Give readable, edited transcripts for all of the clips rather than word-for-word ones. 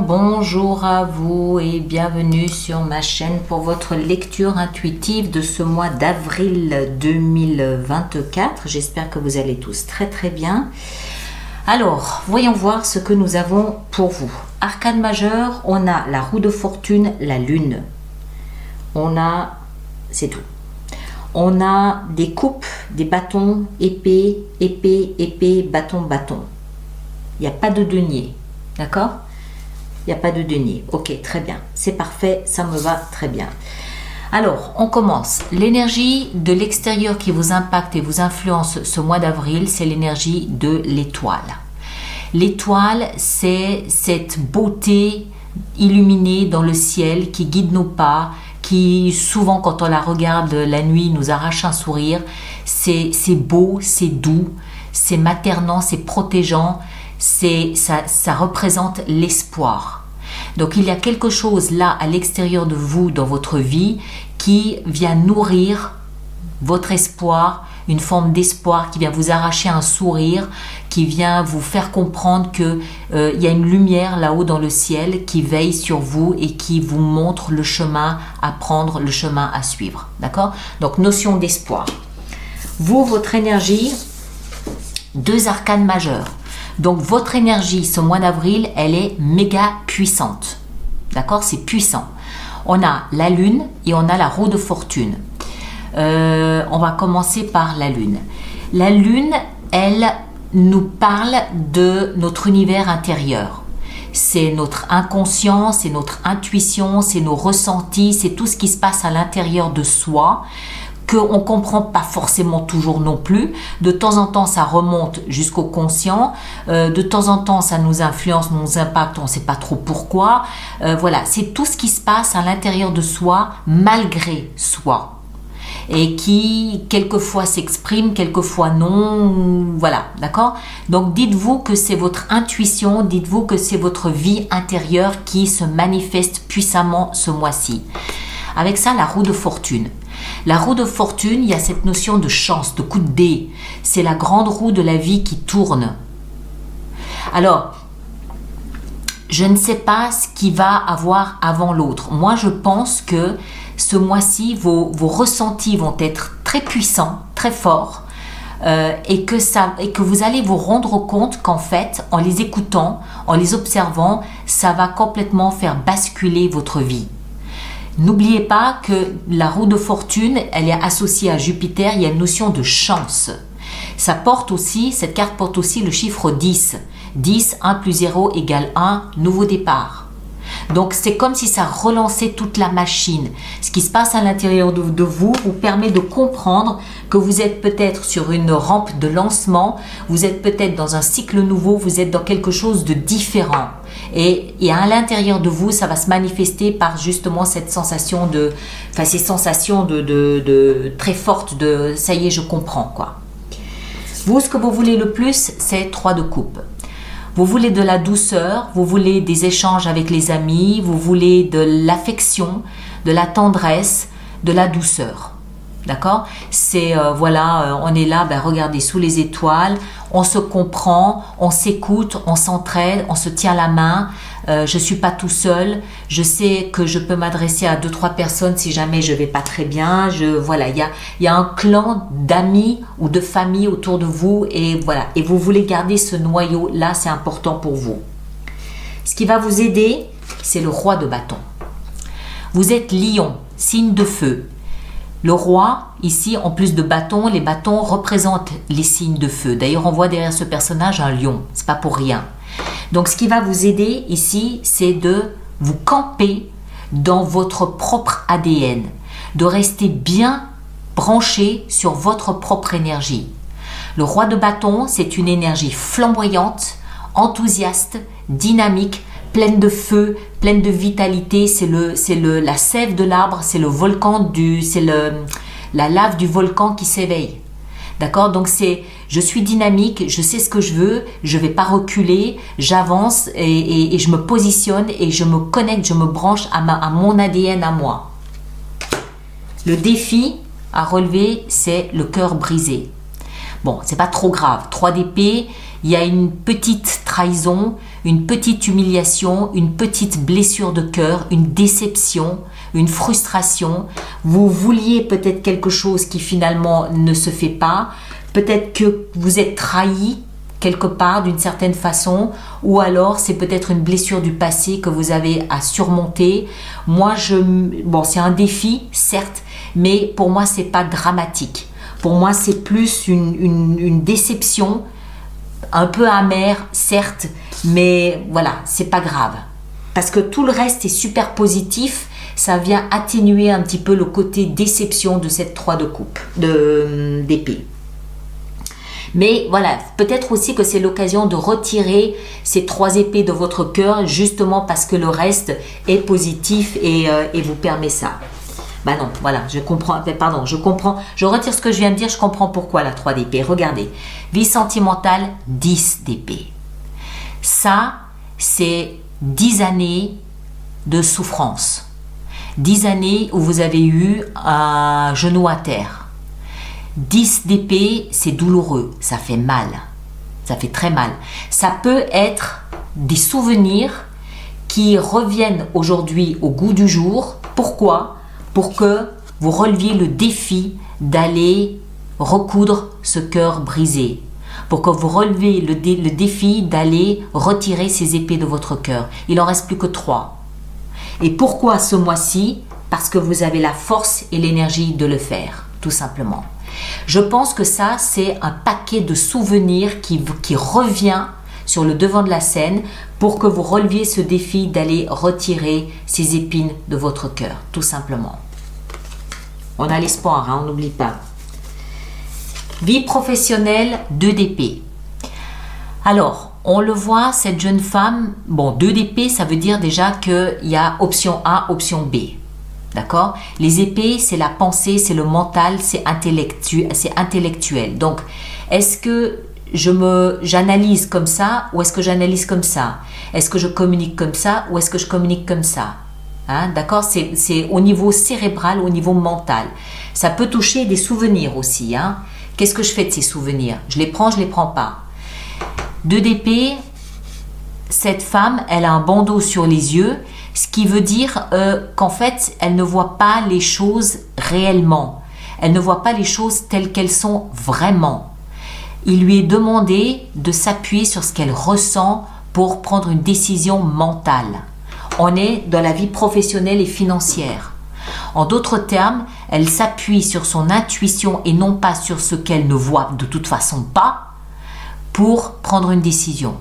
bonjour à vous et bienvenue sur ma chaîne pour votre lecture intuitive de ce mois d'avril 2024. J'espère que vous allez tous très très bien. Alors, voyons voir ce que nous avons pour vous. Arcane majeur, on a la roue de fortune, la lune. C'est tout. On a des coupes, des bâtons, épée, épée, épée, bâton, bâton. Il n'y a pas de denier, d'accord? Il n'y a pas de denier. Ok, très bien. C'est parfait, ça me va très bien. Alors, on commence. L'énergie de l'extérieur qui vous impacte et vous influence ce mois d'avril, c'est l'énergie de l'étoile. L'étoile, c'est cette beauté illuminée dans le ciel qui guide nos pas, qui souvent quand on la regarde la nuit nous arrache un sourire. C'est beau, c'est doux, c'est maternant, c'est protégeant, ça représente l'espoir. Donc il y a quelque chose là à l'extérieur de vous dans votre vie qui vient nourrir votre espoir, une forme d'espoir qui vient vous arracher un sourire, qui vient vous faire comprendre que il y a une lumière là-haut dans le ciel qui veille sur vous et qui vous montre le chemin à prendre, le chemin à suivre. D'accord? Donc notion d'espoir. Vous, votre énergie, 2 arcanes majeurs. Donc votre énergie ce mois d'avril, elle est méga puissante. D'accord? C'est puissant. On a la lune et on a la roue de fortune. On va commencer par la lune. La lune, elle nous parle de notre univers intérieur. C'est notre inconscient, c'est notre intuition, c'est nos ressentis, c'est tout ce qui se passe à l'intérieur de soi qu'on ne comprend pas forcément toujours non plus. De temps en temps, ça remonte jusqu'au conscient. De temps en temps, ça nous influence, nous impacte, on ne sait pas trop pourquoi. Voilà, c'est tout ce qui se passe à l'intérieur de soi, malgré soi. Et qui, quelquefois, s'exprime, quelquefois non. Voilà, d'accord? Donc, dites-vous que c'est votre intuition, dites-vous que c'est votre vie intérieure qui se manifeste puissamment ce mois-ci. Avec ça, la roue de fortune. La roue de fortune, il y a cette notion de chance, de coup de dé. C'est la grande roue de la vie qui tourne. Alors, je ne sais pas ce qui va avoir avant l'autre. Moi, je pense que ce mois-ci, vos ressentis vont être très puissants, très forts, et que vous allez vous rendre compte qu'en fait, en les écoutant, en les observant, ça va complètement faire basculer votre vie. N'oubliez pas que la roue de fortune, elle est associée à Jupiter, il y a une notion de chance. Cette carte porte aussi le chiffre 10. 10, 1 plus 0 égale 1, nouveau départ. Donc c'est comme si ça relançait toute la machine. Ce qui se passe à l'intérieur de vous vous permet de comprendre que vous êtes peut-être sur une rampe de lancement, vous êtes peut-être dans un cycle nouveau, vous êtes dans quelque chose de différent. Et à l'intérieur de vous, ça va se manifester par justement cette sensation ces sensations très fortes de ça y est, je comprends quoi. Vous, ce que vous voulez le plus, c'est 3 de coupe. Vous voulez de la douceur, vous voulez des échanges avec les amis, vous voulez de l'affection, de la tendresse, de la douceur. D'accord? C'est, on est là, regardez, sous les étoiles, on se comprend, on s'écoute, on s'entraide, on se tient la main. Je ne suis pas tout seul, je sais que je peux m'adresser à 2-3 personnes si jamais je ne vais pas très bien. Il y a un clan d'amis ou de famille autour de vous et voilà. Et vous voulez garder ce noyau-là, c'est important pour vous. Ce qui va vous aider, c'est le roi de bâton. Vous êtes lion, signe de feu. Le roi, ici, en plus de bâton, les bâtons représentent les signes de feu. D'ailleurs, on voit derrière ce personnage un lion. C'est pas pour rien. Donc, ce qui va vous aider ici, c'est de vous camper dans votre propre ADN, de rester bien branché sur votre propre énergie. Le roi de bâton, c'est une énergie flamboyante, enthousiaste, dynamique, pleine de feu, pleine de vitalité. C'est la sève de l'arbre, c'est le volcan la lave du volcan qui s'éveille. D'accord? Donc je suis dynamique, je sais ce que je veux, je ne vais pas reculer, j'avance et je me positionne et je me connecte, je me branche à mon ADN à moi. Le défi à relever, c'est le cœur brisé. Bon, c'est pas trop grave. 3 d'épée, il y a une petite trahison, une petite humiliation, une petite blessure de cœur, une déception, une frustration. Vous vouliez peut-être quelque chose qui finalement ne se fait pas. Peut-être que vous êtes trahi quelque part d'une certaine façon, ou alors c'est peut-être une blessure du passé que vous avez à surmonter. Moi, bon, c'est un défi, certes, mais pour moi, c'est pas dramatique. Pour moi, c'est plus une déception, un peu amère, certes, mais voilà, c'est pas grave. Parce que tout le reste est super positif, ça vient atténuer un petit peu le côté déception de cette 3 de coupe, d'épée. Mais voilà, peut-être aussi que c'est l'occasion de retirer ces 3 épées de votre cœur, justement parce que le reste est positif et vous permet ça. Bah non, voilà, je comprends, pardon, je comprends, je retire ce que je viens de dire, je comprends pourquoi la 3 d'épée. Regardez, vie sentimentale, 10 d'épée. Ça, c'est 10 années de souffrance. 10 années où vous avez eu un genou à terre. 10 d'épée, c'est douloureux, ça fait mal, ça fait très mal. Ça peut être des souvenirs qui reviennent aujourd'hui au goût du jour. Pourquoi ? Pour que vous releviez le défi d'aller recoudre ce cœur brisé. Pour que vous relevez le défi d'aller retirer ces épées de votre cœur. Il n'en reste plus que 3. Et pourquoi ce mois-ci ? Parce que vous avez la force et l'énergie de le faire, tout simplement. Je pense que ça, c'est un paquet de souvenirs qui revient sur le devant de la scène pour que vous releviez ce défi d'aller retirer ces épines de votre cœur, tout simplement. On a l'espoir, hein, on n'oublie pas. Vie professionnelle, 2 d'épée. Alors, on le voit, cette jeune femme, bon, 2 d'épée, ça veut dire déjà qu'il y a option A, option B. D'accord ? Les épées, c'est la pensée, c'est le mental, c'est intellectuel. Donc, est-ce que j'analyse comme ça ou est-ce que j'analyse comme ça ? Est-ce que je communique comme ça ou est-ce que je communique comme ça ? Hein, d'accord ? C'est au niveau cérébral, au niveau mental. Ça peut toucher des souvenirs aussi. Hein. Qu'est-ce que je fais de ces souvenirs ? Je les prends pas. 2 d'épée, cette femme, elle a un bandeau sur les yeux, ce qui veut dire qu'en fait, elle ne voit pas les choses réellement. Elle ne voit pas les choses telles qu'elles sont vraiment. Il lui est demandé de s'appuyer sur ce qu'elle ressent pour prendre une décision mentale. On est dans la vie professionnelle et financière. En d'autres termes, elle s'appuie sur son intuition et non pas sur ce qu'elle ne voit de toute façon pas pour prendre une décision.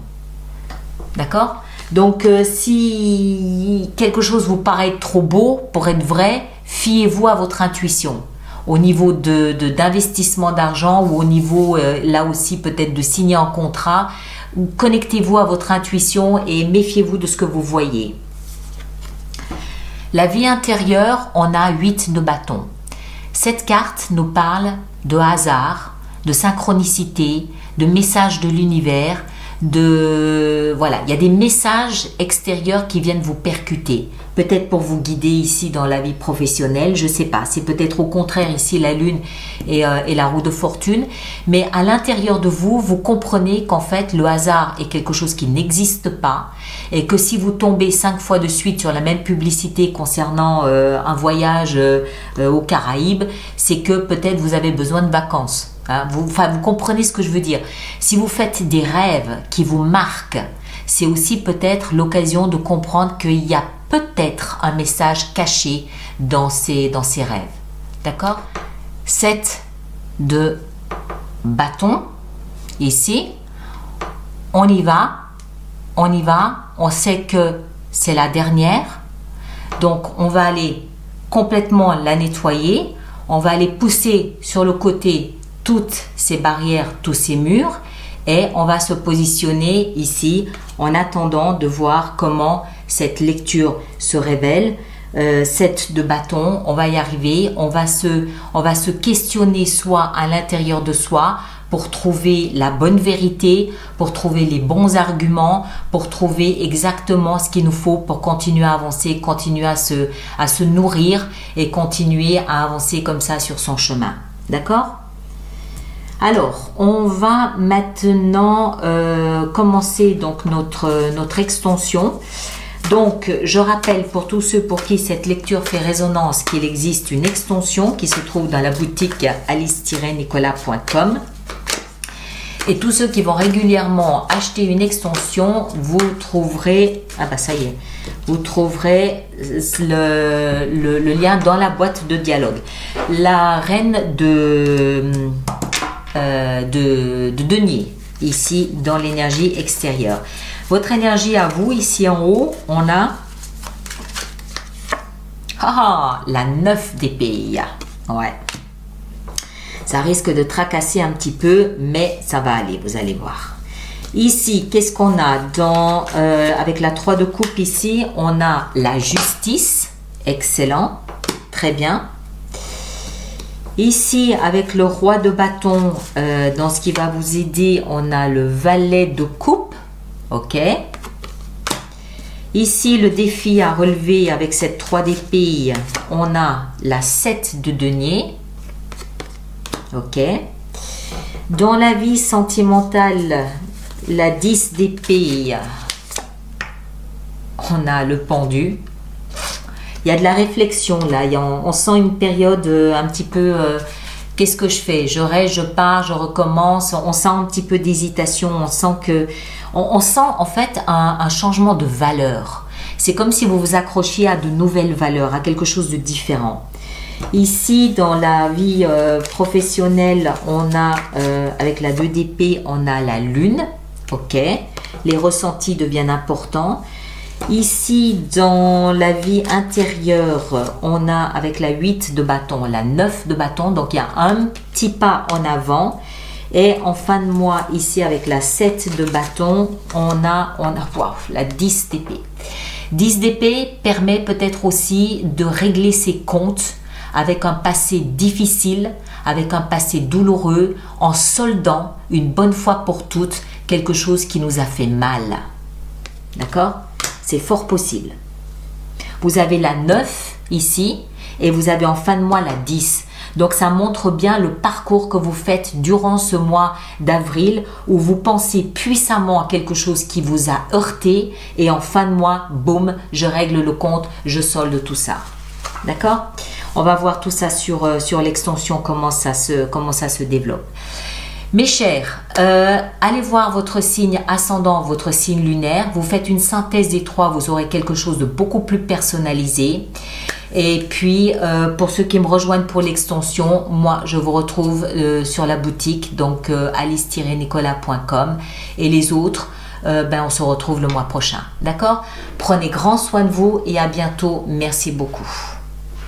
D'accord ? Donc, si quelque chose vous paraît trop beau pour être vrai, fiez-vous à votre intuition. Au niveau d'investissement d'argent ou au niveau, là aussi, peut-être de signer un contrat, connectez-vous à votre intuition et méfiez-vous de ce que vous voyez. La vie intérieure, on a 8 de bâton. Cette carte nous parle de hasard, de synchronicité, de messages de l'univers, voilà, il y a des messages extérieurs qui viennent vous percuter. Peut-être pour vous guider ici dans la vie professionnelle, je ne sais pas. C'est peut-être au contraire ici la lune et la roue de fortune. Mais à l'intérieur de vous, vous comprenez qu'en fait le hasard est quelque chose qui n'existe pas et que si vous tombez 5 fois de suite sur la même publicité concernant un voyage aux Caraïbes, c'est que peut-être vous avez besoin de vacances. Hein, vous comprenez ce que je veux dire. Si vous faites des rêves qui vous marquent, c'est aussi peut-être l'occasion de comprendre qu'il y a peut-être un message caché dans ces rêves. D'accord ? 7 de bâton. Ici, on y va. On sait que c'est la dernière. Donc, on va aller complètement la nettoyer. On va aller pousser sur le côté toutes ces barrières, tous ces murs et on va se positionner ici en attendant de voir comment cette lecture se révèle. 7 de bâton, on va y arriver, on va se questionner soit à l'intérieur de soi pour trouver la bonne vérité, pour trouver les bons arguments, pour trouver exactement ce qu'il nous faut pour continuer à avancer, continuer à se nourrir et continuer à avancer comme ça sur son chemin. D'accord ? Alors, on va maintenant commencer donc notre extension. Donc, je rappelle pour tous ceux pour qui cette lecture fait résonance qu'il existe une extension qui se trouve dans la boutique alice-nicolas.com. Et tous ceux qui vont régulièrement acheter une extension, vous trouverez, ah bah ça y est, vous trouverez le lien dans la boîte de dialogue. La reine de denier, ici dans l'énergie extérieure. Votre énergie à vous, ici en haut, on a la 9 d'épée. Ouais. Ça risque de tracasser un petit peu, mais ça va aller, vous allez voir. Ici, qu'est-ce qu'on a dans, avec la 3 de coupe ici, on a la justice. Excellent. Très bien. Ici, avec le roi de bâton, dans ce qui va vous aider, on a le valet de coupe. Ok. Ici, le défi à relever avec cette 3 d'épée, on a la 7 de denier. Ok. Dans la vie sentimentale, la 10 d'épée, on a le pendu. Il y a de la réflexion là, on sent une période un petit peu, qu'est-ce que je fais? Je reste, je pars, je recommence, on sent un petit peu d'hésitation, on sent en fait un changement de valeur. C'est comme si vous vous accrochiez à de nouvelles valeurs, à quelque chose de différent. Ici, dans la vie professionnelle, on a, avec la 2 d'épée, on a la lune. Ok. Les ressentis deviennent importants. Ici, dans la vie intérieure, on a, avec la 8 de bâton, la 9 de bâton. Donc, il y a un petit pas en avant. Et en fin de mois, ici, avec la 7 de bâton, on a wow, la 10 d'épée. 10 d'épée permet peut-être aussi de régler ses comptes avec un passé difficile, avec un passé douloureux, en soldant une bonne fois pour toutes quelque chose qui nous a fait mal. D'accord? C'est fort possible. Vous avez la 9 ici et vous avez en fin de mois la 10. Donc ça montre bien le parcours que vous faites durant ce mois d'avril où vous pensez puissamment à quelque chose qui vous a heurté et en fin de mois, boum, je règle le compte, je solde tout ça. D'accord? On va voir tout ça sur l'extension, comment ça se développe. Mes chers, allez voir votre signe ascendant, votre signe lunaire. Vous faites une synthèse des trois, vous aurez quelque chose de beaucoup plus personnalisé. Et puis, pour ceux qui me rejoignent pour l'extension, moi, je vous retrouve sur la boutique, donc alice-nicolas.com. Et les autres, on se retrouve le mois prochain. D'accord? Prenez grand soin de vous et à bientôt. Merci beaucoup.